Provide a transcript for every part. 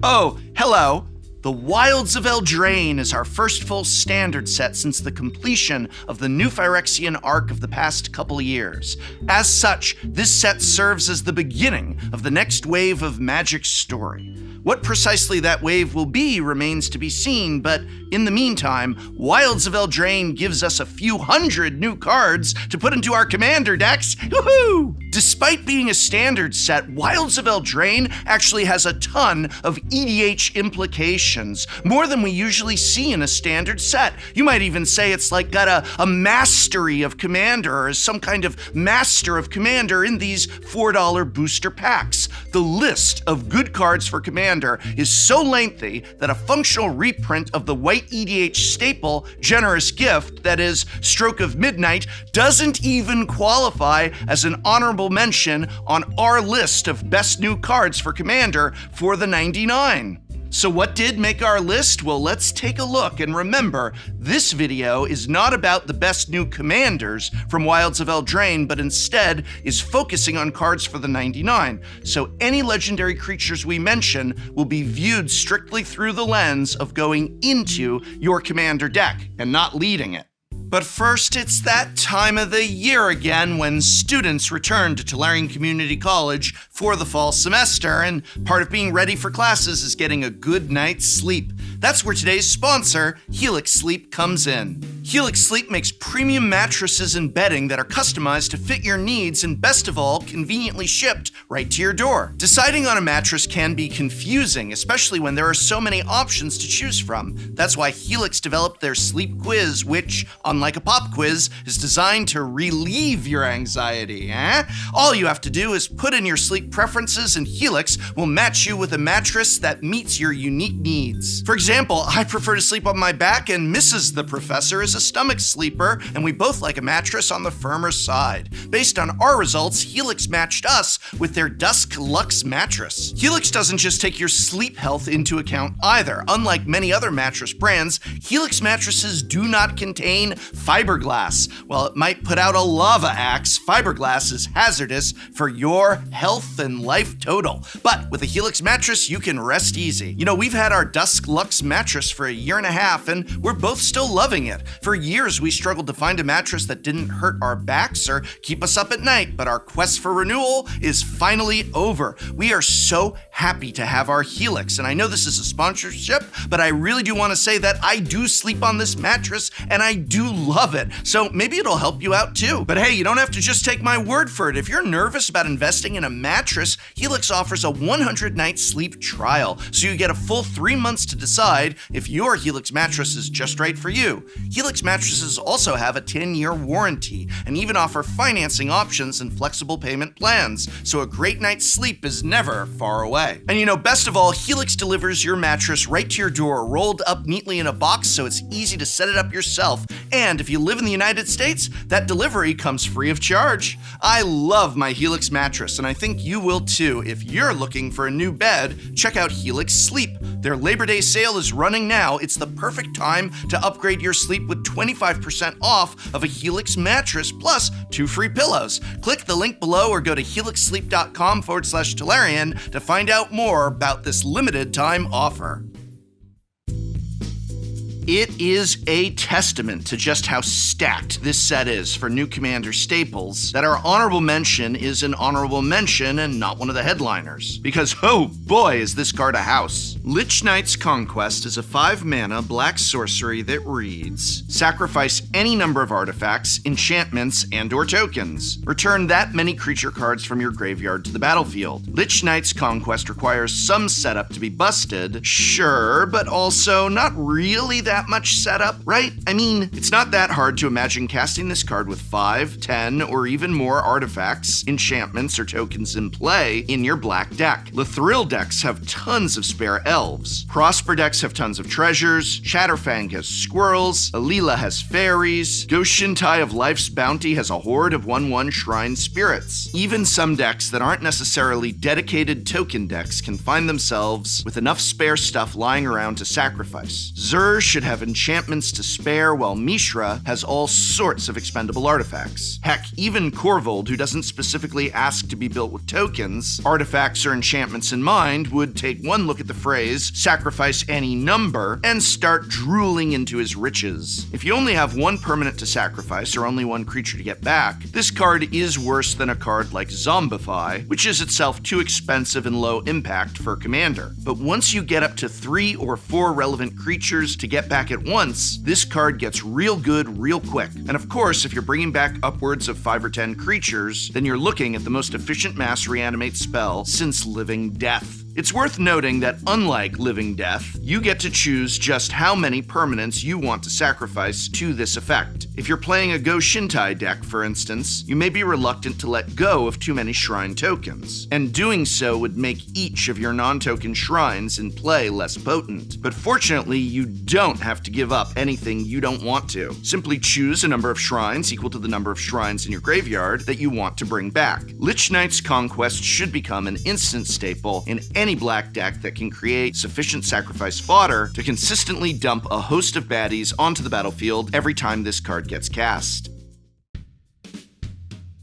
Oh, hello. The Wilds of Eldraine is our first full standard set since the completion of the new Phyrexian arc of the past couple years. As such, this set serves as the beginning of the next wave of Magic's story. What precisely that wave will be remains to be seen, but in the meantime, Wilds of Eldraine gives us a few hundred new cards to put into our commander decks. Woohoo! Despite being a standard set, Wilds of Eldraine actually has a ton of EDH implications, more than we usually see in a standard set. You might even say it's like got a mastery of commander, or some kind of master of commander in these $4 booster packs. The list of good cards for commander is so lengthy that a functional reprint of the white EDH staple, Generous Gift, that is, Stroke of Midnight, doesn't even qualify as an honorable mention on our list of best new cards for commander for the 99. So what did make our list? Well, let's take a look, and remember, this video is not about the best new commanders from Wilds of Eldraine, but instead is focusing on cards for the 99. So any legendary creatures we mention will be viewed strictly through the lens of going into your commander deck and not leading it. But first, it's that time of the year again when students return to Tolarian Community College for the fall semester, and part of being ready for classes is getting a good night's sleep. That's where today's sponsor, Helix Sleep, comes in. Helix Sleep makes premium mattresses and bedding that are customized to fit your needs and, best of all, conveniently shipped right to your door. Deciding on a mattress can be confusing, especially when there are so many options to choose from. That's why Helix developed their sleep quiz, which, unlike a pop quiz, is designed to relieve your anxiety, All you have to do is put in your sleep preferences, and Helix will match you with a mattress that meets your unique needs. For example, I prefer to sleep on my back, and Mrs. the Professor is a stomach sleeper, and we both like a mattress on the firmer side. Based on our results, Helix matched us with their Dusk Luxe mattress. Helix doesn't just take your sleep health into account either. Unlike many other mattress brands, Helix mattresses do not contain fiberglass. While it might put out a lava axe, fiberglass is hazardous for your health and life total. But with a Helix mattress, you can rest easy. You know, we've had our Dusk Luxe mattress for a year and a half, and we're both still loving it. For years, we struggled to find a mattress that didn't hurt our backs or keep us up at night, but our quest for renewal is finally over. We are so happy to have our Helix, and I know this is a sponsorship, but I really do want to say that I do sleep on this mattress, and I do love it, so maybe it'll help you out too. But hey, you don't have to just take my word for it. If you're nervous about investing in a mattress, Helix offers a 100-night sleep trial, so you get a full 3 months to decide if your Helix mattress is just right for you. Helix mattresses also have a 10-year warranty and even offer financing options and flexible payment plans, so a great night's sleep is never far away. And you know, best of all, Helix delivers your mattress right to your door, rolled up neatly in a box so it's easy to set it up yourself. And if you live in the United States, that delivery comes free of charge. I love my Helix mattress, and I think you will too. If you're looking for a new bed, check out Helix Sleep. Their Labor Day sale is running now. It's the perfect time to upgrade your sleep with 25% off of a Helix mattress plus 2 free pillows. Click the link below or go to helixsleep.com/Tolarian to find out more about this limited time offer. It is a testament to just how stacked this set is for new Commander staples that our honorable mention is an honorable mention and not one of the headliners. Because, oh boy, is this card a house. Lich Knight's Conquest is a 5-mana black sorcery that reads, sacrifice any number of artifacts, enchantments, and/or tokens. Return that many creature cards from your graveyard to the battlefield. Lich Knight's Conquest requires some setup to be busted, sure, but also not really that much setup, right? I mean, it's not that hard to imagine casting this card with 5, 10, or even more artifacts, enchantments, or tokens in play in your black deck. Lathril decks have tons of spare elves. Prosper decks have tons of treasures. Shatterfang has squirrels. Alila has fairies. Goshintai of Life's Bounty has a horde of 1/1 shrine spirits. Even some decks that aren't necessarily dedicated token decks can find themselves with enough spare stuff lying around to sacrifice. Zur should have enchantments to spare, while Mishra has all sorts of expendable artifacts. Heck, even Corvold, who doesn't specifically ask to be built with tokens, artifacts, or enchantments in mind, would take one look at the phrase, sacrifice any number, and start drooling into his riches. If you only have one permanent to sacrifice, or only one creature to get back, this card is worse than a card like Zombify, which is itself too expensive and low impact for Commander. But once you get up to 3 or 4 relevant creatures to get back at once, this card gets real good real quick. And of course, if you're bringing back upwards of 5 or 10 creatures, then you're looking at the most efficient mass reanimate spell since Living Death. It's worth noting that unlike Living Death, you get to choose just how many permanents you want to sacrifice to this effect. If you're playing a Go Shintai deck, for instance, you may be reluctant to let go of too many shrine tokens, and doing so would make each of your non-token shrines in play less potent. But fortunately, you don't have to give up anything you don't want to. Simply choose a number of shrines equal to the number of shrines in your graveyard that you want to bring back. Lich Knight's Conquest should become an instant staple in any black deck that can create sufficient sacrifice fodder to consistently dump a host of baddies onto the battlefield every time this card gets cast.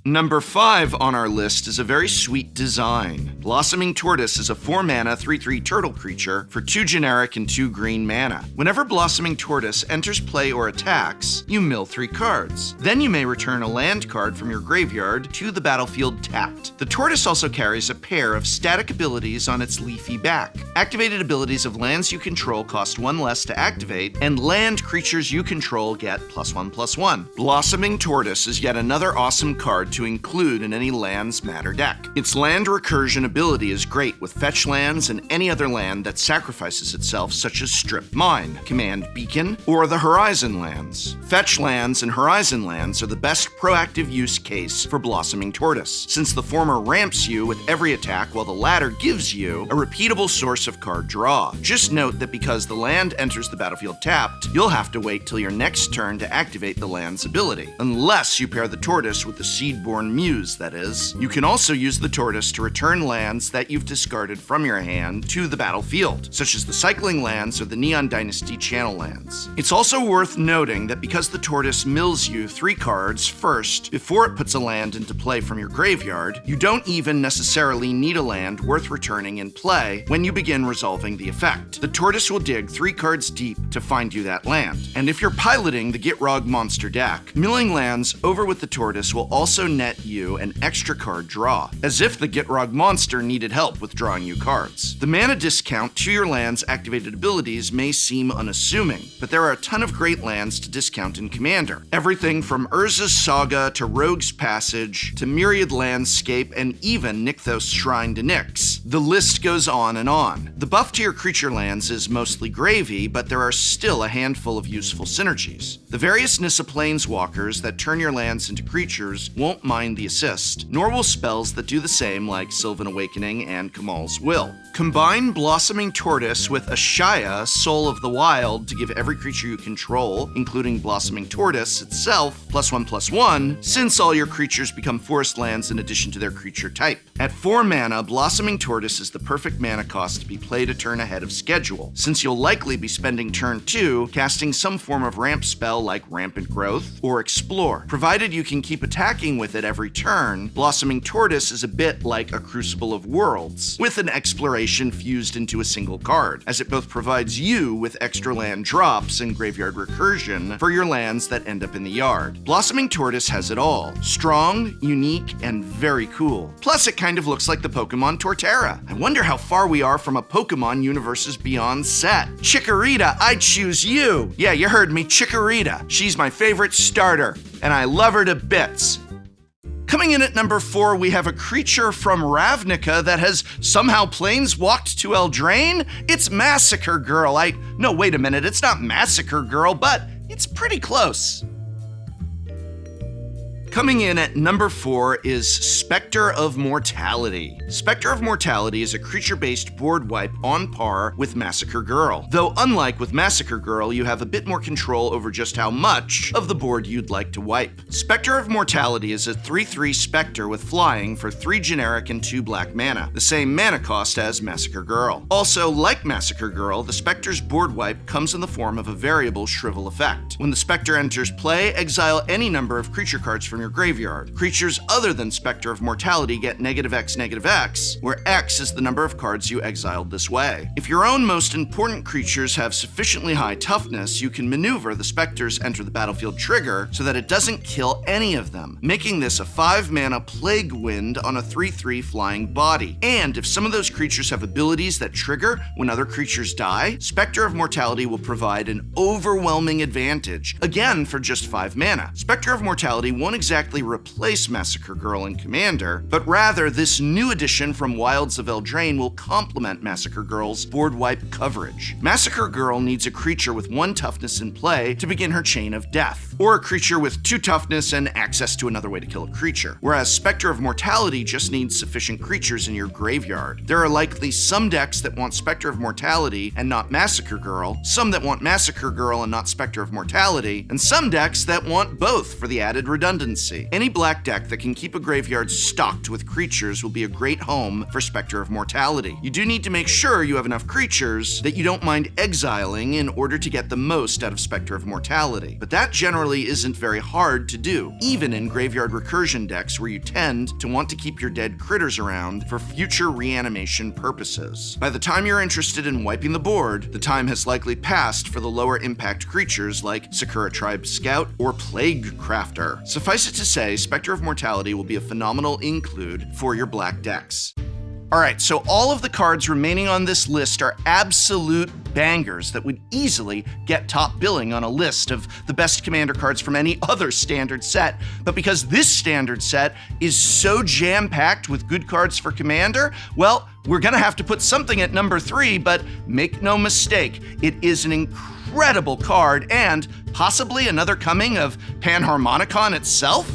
Number 5 on our list is a very sweet design. Blossoming Tortoise is a 4-mana 3/3 turtle creature for 2 generic and 2 green mana. Whenever Blossoming Tortoise enters play or attacks, you mill 3 cards. Then you may return a land card from your graveyard to the battlefield tapped. The Tortoise also carries a pair of static abilities on its leafy back. Activated abilities of lands you control cost 1 less to activate, and land creatures you control get +1/+1. Blossoming Tortoise is yet another awesome card to include in any lands matter deck. Its land recursion ability is great with fetch lands and any other land that sacrifices itself, such as Strip Mine, Command Beacon, or the Horizon lands. Fetch lands and Horizon lands are the best proactive use case for Blossoming Tortoise, since the former ramps you with every attack while the latter gives you a repeatable source of card draw. Just note that because the land enters the battlefield tapped, you'll have to wait till your next turn to activate the land's ability, unless you pair the Tortoise with the Seedborn Muse, that is. You can also use the Tortoise to return lands that you've discarded from your hand to the battlefield, such as the Cycling lands or the Neon Dynasty Channel lands. It's also worth noting that because the Tortoise mills you 3 cards first before it puts a land into play from your graveyard, you don't even necessarily need a land worth returning in play when you begin resolving the effect. The Tortoise will dig 3 cards deep to find you that land. And if you're piloting the Gitrog monster deck, milling lands over with the Tortoise will also net you an extra card draw, as if the Gitrog monster needed help with drawing you cards. The mana discount to your land's activated abilities may seem unassuming, but there are a ton of great lands to discount in Commander. Everything from Urza's Saga to Rogue's Passage to Myriad Landscape and even Nykthos Shrine to Nyx. The list goes on and on. The buff to your creature lands is mostly gravy, but there are still a handful of useful synergies. The various Nissa Planeswalkers that turn your lands into creatures won't mind the assist, nor will spells that do the same like Sylvan Awakening and Kamal's Will. Combine Blossoming Tortoise with Ashaya, Soul of the Wild, to give every creature you control, including Blossoming Tortoise itself, +1/+1, since all your creatures become forest lands in addition to their creature type. At 4 mana, Blossoming Tortoise is the perfect mana cost to be played a turn ahead of schedule, since you'll likely be spending turn 2 casting some form of ramp spell like Rampant Growth or Explore. Provided you can keep attacking with it every turn, Blossoming Tortoise is a bit like a Crucible of Worlds, with an exploration fused into a single card, as it both provides you with extra land drops and graveyard recursion for your lands that end up in the yard. Blossoming Tortoise has it all. Strong, unique, and very cool. Plus, it kind of looks like the Pokemon Torterra. I wonder how far we are from a Pokemon Universes Beyond set. Chikorita, I choose you! Yeah, you heard me, Chikorita. She's my favorite starter, and I love her to bits. Coming in at number 4, we have a creature from Ravnica that has somehow planeswalked to Eldraine. It's Massacre Girl. No, wait a minute, it's not Massacre Girl, but it's pretty close. Coming in at number 4 is Specter of Mortality. Specter of Mortality is a creature-based board wipe on par with Massacre Girl. Though unlike with Massacre Girl, you have a bit more control over just how much of the board you'd like to wipe. Specter of Mortality is a 3/3 Specter with flying for 3 generic and 2 black mana, the same mana cost as Massacre Girl. Also, like Massacre Girl, the Specter's board wipe comes in the form of a variable shrivel effect. When the Specter enters play, exile any number of creature cards from your graveyard. Creatures other than Specter of Mortality get -X, where X is the number of cards you exiled this way. If your own most important creatures have sufficiently high toughness, you can maneuver the Specter's enter the battlefield trigger so that it doesn't kill any of them, making this a 5-mana Plague Wind on a 3/3 flying body. And if some of those creatures have abilities that trigger when other creatures die, Specter of Mortality will provide an overwhelming advantage, again for just 5 mana. Specter of Mortality won't exactly replace Massacre Girl and Commander, but rather this new addition from Wilds of Eldraine will complement Massacre Girl's board wipe coverage. Massacre Girl needs a creature with 1 toughness in play to begin her chain of death, or a creature with 2 toughness and access to another way to kill a creature, whereas Specter of Mortality just needs sufficient creatures in your graveyard. There are likely some decks that want Specter of Mortality and not Massacre Girl, some that want Massacre Girl and not Specter of Mortality, and some decks that want both for the added redundancy. Any black deck that can keep a graveyard stocked with creatures will be a great home for Specter of Mortality. You do need to make sure you have enough creatures that you don't mind exiling in order to get the most out of Specter of Mortality, but that generally isn't very hard to do, even in graveyard recursion decks where you tend to want to keep your dead critters around for future reanimation purposes. By the time you're interested in wiping the board, the time has likely passed for the lower impact creatures like Sakura Tribe Scout or Plague Crafter. Suffice it to say, Specter of Mortality will be a phenomenal include for your black decks. Alright, so all of the cards remaining on this list are absolute bangers that would easily get top billing on a list of the best Commander cards from any other standard set. But because this standard set is so jam-packed with good cards for Commander, well, we're gonna have to put something at number 3, but make no mistake, it is an incredible card and possibly another coming of Panharmonicon itself?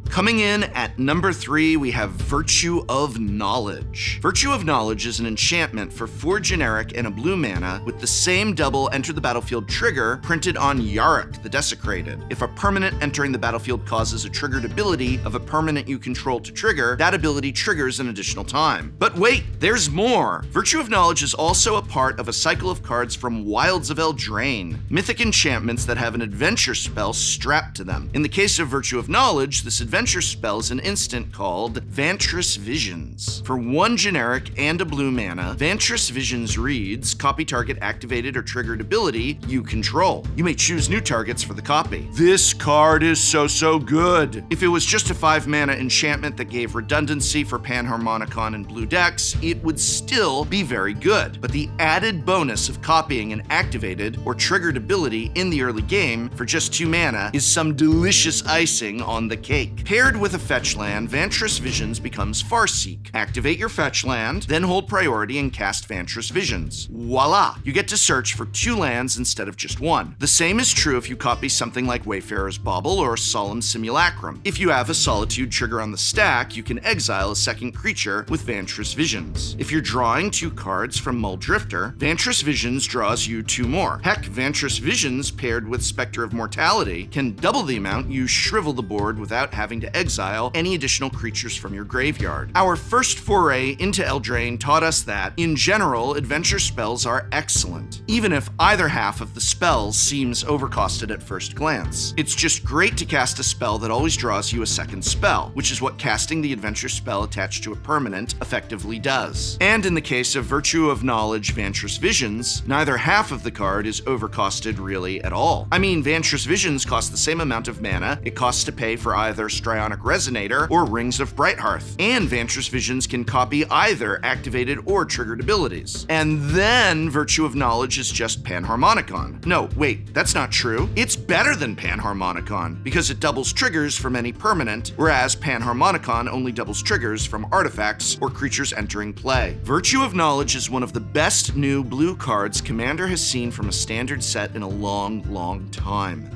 Coming in at number 3, we have Virtue of Knowledge. Virtue of Knowledge is an enchantment for 4 generic and a blue mana with the same double enter the battlefield trigger printed on Yarok the Desecrated. If a permanent entering the battlefield causes a triggered ability of a permanent you control to trigger, that ability triggers an additional time. But wait, there's more! Virtue of Knowledge is also a part of a cycle of cards from Wilds of Eldraine, mythic enchantments that have an adventure spell strapped to them. In the case of Virtue of Knowledge, this adventure spell is an instant called Vantress Visions. For 1 generic and a blue mana, Vantress Visions reads, copy target activated or triggered ability you control. You may choose new targets for the copy. This card is so good. If it was just a 5 mana enchantment that gave redundancy for Panharmonicon and blue decks, it would still be very good. But the added bonus of copying an activated or triggered ability in the early game for just 2 mana is some delicious icing on the cake. Paired with a fetch land, Vantress Visions becomes Farseek. Activate your fetch land, then hold priority and cast Vantress Visions. Voila! You get to search for 2 lands instead of just 1. The same is true if you copy something like Wayfarer's Bauble or Solemn Simulacrum. If you have a Solitude trigger on the stack, you can exile a second creature with Vantress Visions. If you're drawing 2 cards from Muldrifter, Vantress Visions draws you 2 more. Heck, Vantress Visions paired with Specter of Mortality can double the amount you shrivel the board without having to exile any additional creatures from your graveyard. Our first foray into Eldraine taught us that, in general, adventure spells are excellent, even if either half of the spell seems overcosted at first glance. It's just great to cast a spell that always draws you a second spell, which is what casting the adventure spell attached to a permanent effectively does. And in the case of Virtue of Knowledge Vantress Visions, neither half of the card is overcosted really at all. I mean, Vantress Visions costs the same amount of mana it costs to pay for either Strionic Resonator or Rings of Brighthearth, and Vantress Visions can copy either activated or triggered abilities. And then Virtue of Knowledge is just Panharmonicon. No, wait, that's not true. It's better than Panharmonicon, because it doubles triggers from any permanent, whereas Panharmonicon only doubles triggers from artifacts or creatures entering play. Virtue of Knowledge is one of the best new blue cards Commander has seen from a standard set in a long time.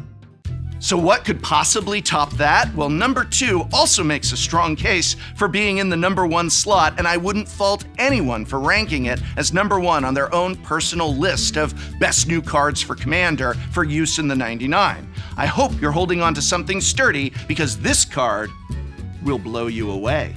So what could possibly top that? Well, number 2 also makes a strong case for being in the number 1 slot, and I wouldn't fault anyone for ranking it as number 1 on their own personal list of best new cards for Commander for use in the 99. I hope you're holding on to something sturdy, because this card will blow you away.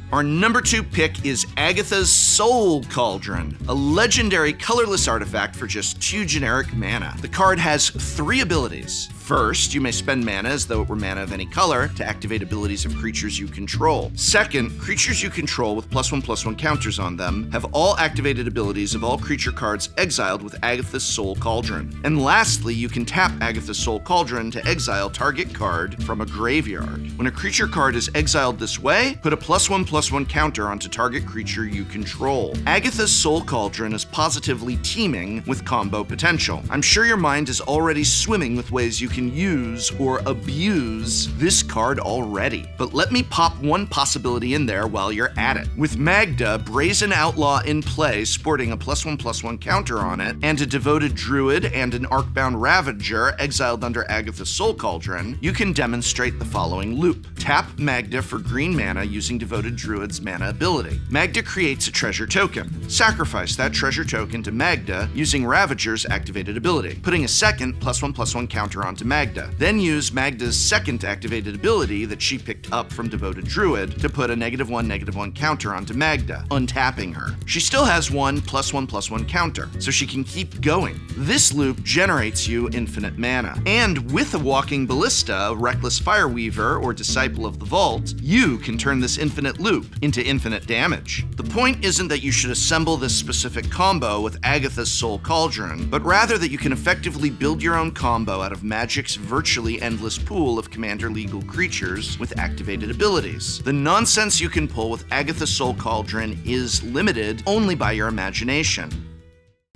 Our number 2 pick is Agathas Soul Cauldron, a legendary colorless artifact for just 2 generic mana. The card has 3 abilities. First, you may spend mana as though it were mana of any color to activate abilities of creatures you control. Second, creatures you control with +1/+1 counters on them have all activated abilities of all creature cards exiled with Agathas Soul Cauldron. And lastly, you can tap Agathas Soul Cauldron to exile target card from a graveyard. When a creature card is exiled this way, put a +1/+1 counter onto target creature you control. Agathas Soul Cauldron is positively teeming with combo potential. I'm sure your mind is already swimming with ways you can use or abuse this card already. But let me pop one possibility in there while you're at it. With Magda, Brazen Outlaw in play, sporting a +1/+1 counter on it, and a Devoted Druid and an Arcbound Ravager exiled under Agathas Soul Cauldron, you can demonstrate the following loop. Tap Magda for green mana using Devoted Druid's mana ability. Magda creates a treasure token. Sacrifice that treasure token to Magda using Ravager's activated ability, putting a second +1/+1 counter onto Magda. Then use Magda's second activated ability that she picked up from Devoted Druid to put a -1/-1 counter onto Magda, untapping her. She still has one +1/+1 counter, so she can keep going. This loop generates you infinite mana. And with a Walking Ballista, Reckless Fireweaver, or Disciple of the Vault, you can turn this infinite loop into infinite damage. The point isn't that you should assemble this specific combo with Agathas Soul Cauldron, but rather that you can effectively build your own combo out of Magic's virtually endless pool of Commander legal creatures with activated abilities. The nonsense you can pull with Agathas Soul Cauldron is limited only by your imagination.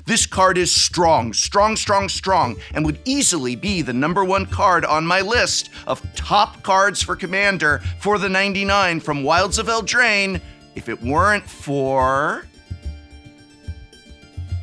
This card is strong, and would easily be the number 1 card on my list of top cards for Commander for the 99 from Wilds of Eldraine if it weren't for...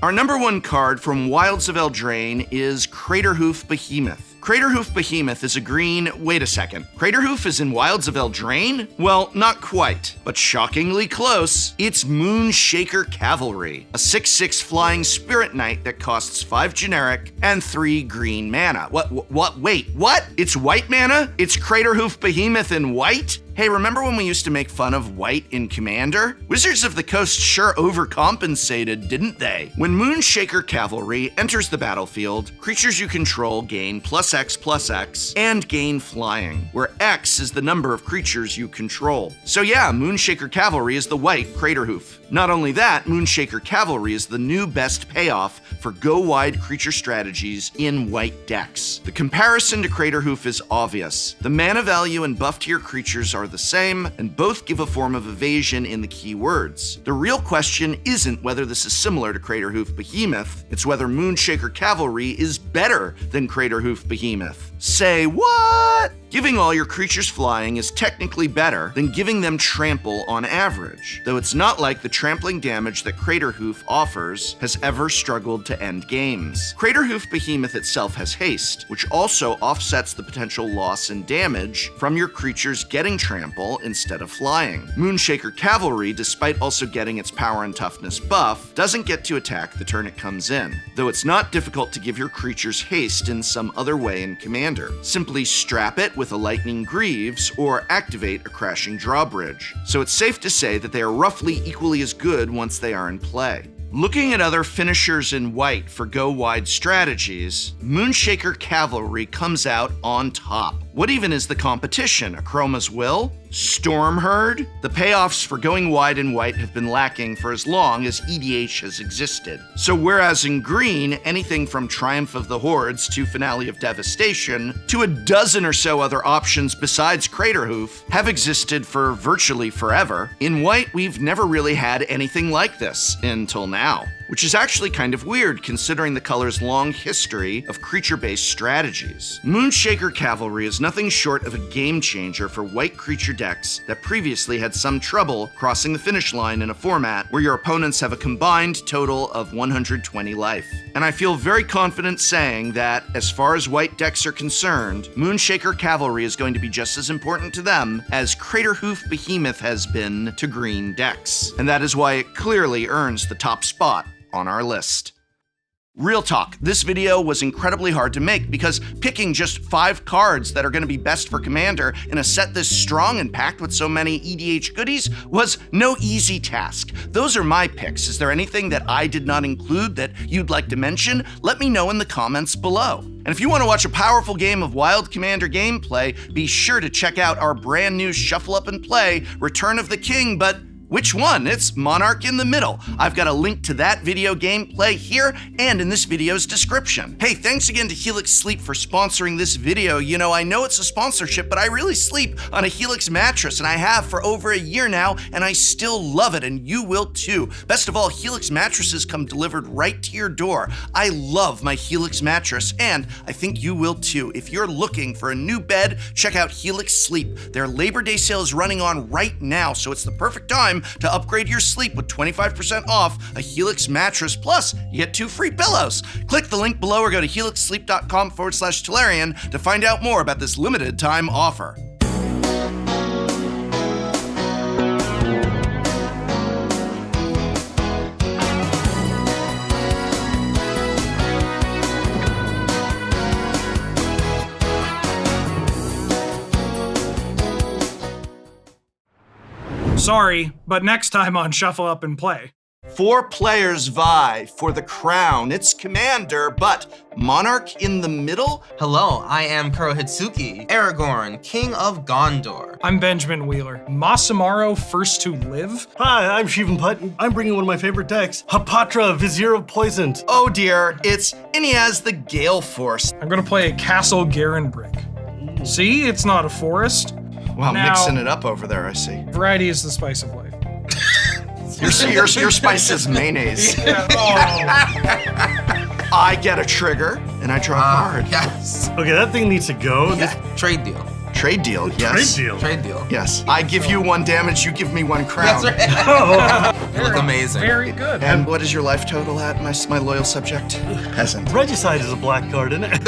Our number 1 card from Wilds of Eldraine is Craterhoof Behemoth. Craterhoof Behemoth is a green... Wait a second. Craterhoof is in Wilds of Eldraine? Well, not quite, but shockingly close. It's Moonshaker Cavalry, a 6/6 flying spirit knight that costs 5 generic and 3 green mana. Wait, what? It's white mana? It's Craterhoof Behemoth in white? Hey, remember when we used to make fun of white in Commander? Wizards of the Coast sure overcompensated, didn't they? When Moonshaker Cavalry enters the battlefield, creatures you control gain +X/+X and gain flying, where X is the number of creatures you control. So yeah, Moonshaker Cavalry is the white Craterhoof. Not only that, Moonshaker Cavalry is the new best payoff for go-wide creature strategies in white decks. The comparison to Craterhoof is obvious. The mana value and buff tier creatures are the same, and both give a form of evasion in the keywords. The real question isn't whether this is similar to Craterhoof Behemoth, it's whether Moonshaker Cavalry is better than Craterhoof Behemoth. Say what? Giving all your creatures flying is technically better than giving them trample on average, though it's not like the trampling damage that Craterhoof offers has ever struggled to end games. Craterhoof Behemoth itself has haste, which also offsets the potential loss and damage from your creatures getting trample instead of flying. Moonshaker Cavalry, despite also getting its power and toughness buff, doesn't get to attack the turn it comes in, though it's not difficult to give your creatures haste in some other way in Commander. Simply strap it with a Lightning Greaves or activate a Crashing Drawbridge. So it's safe to say that they are roughly equally as good once they are in play. Looking at other finishers in white for go-wide strategies, Moonshaker Cavalry comes out on top. What even is the competition? Akroma's Will? Stormherd? The payoffs for going wide in white have been lacking for as long as EDH has existed. So whereas in green, anything from Triumph of the Hordes to Finale of Devastation to a dozen or so other options besides Craterhoof have existed for virtually forever, in white we've never really had anything like this until now. which is actually kind of weird considering the color's long history of creature-based strategies. Moonshaker Cavalry is nothing short of a game changer for white creature decks that previously had some trouble crossing the finish line in a format where your opponents have a combined total of 120 life. And I feel very confident saying that, as far as white decks are concerned, Moonshaker Cavalry is going to be just as important to them as Craterhoof Behemoth has been to green decks. And that is why it clearly earns the top spot on our list. Real talk, this video was incredibly hard to make because picking just 5 cards that are going to be best for Commander in a set this strong and packed with so many EDH goodies was no easy task. Those are my picks. Is there anything that I did not include that you'd like to mention? Let me know in the comments below. And if you want to watch a powerful game of Wild Commander gameplay, be sure to check out our brand new Shuffle Up and Play, Return of the King, but which one? It's Monarch in the Middle. I've got a link to that video gameplay here and in this video's description. Hey, thanks again to Helix Sleep for sponsoring this video. You know, I know it's a sponsorship, but I really sleep on a Helix mattress, and I have for over a year now, and I still love it, and you will too. Best of all, Helix mattresses come delivered right to your door. I love my Helix mattress, and I think you will too. If you're looking for a new bed, check out Helix Sleep. Their Labor Day sale is running on right now, so it's the perfect time to upgrade your sleep with 25% off a Helix mattress, plus you get 2 free pillows. Click the link below or go to helixsleep.com/Tolarian to find out more about this limited time offer. Sorry, but next time on Shuffle Up and Play. 4 players vie for the crown. It's Commander, but Monarch in the Middle? Hello, I am Kurohitsuki, Aragorn, King of Gondor. I'm Benjamin Wheeler, Masamaro First to Live. Hi, I'm Shivan Putt. I'm bringing one of my favorite decks, Hapatra, Vizier of Poisoned. Oh dear, it's Inyaz the Gale Force. I'm gonna play a Castle Garenbrick. See, it's not a forest. Wow, Now, mixing it up over there, I see. Variety is the spice of life. Your spice is mayonnaise. I get a trigger, and I draw a card. Yes. Okay, that thing needs to go. Trade deal. Trade deal, yes. Trade deal. Trade deal. Yes. I give you 1 damage, you give me 1 crown. That's right. Oh, You look amazing. Very good. And what is your life total at, my loyal subject? Peasant. Regicide is a black card, isn't it?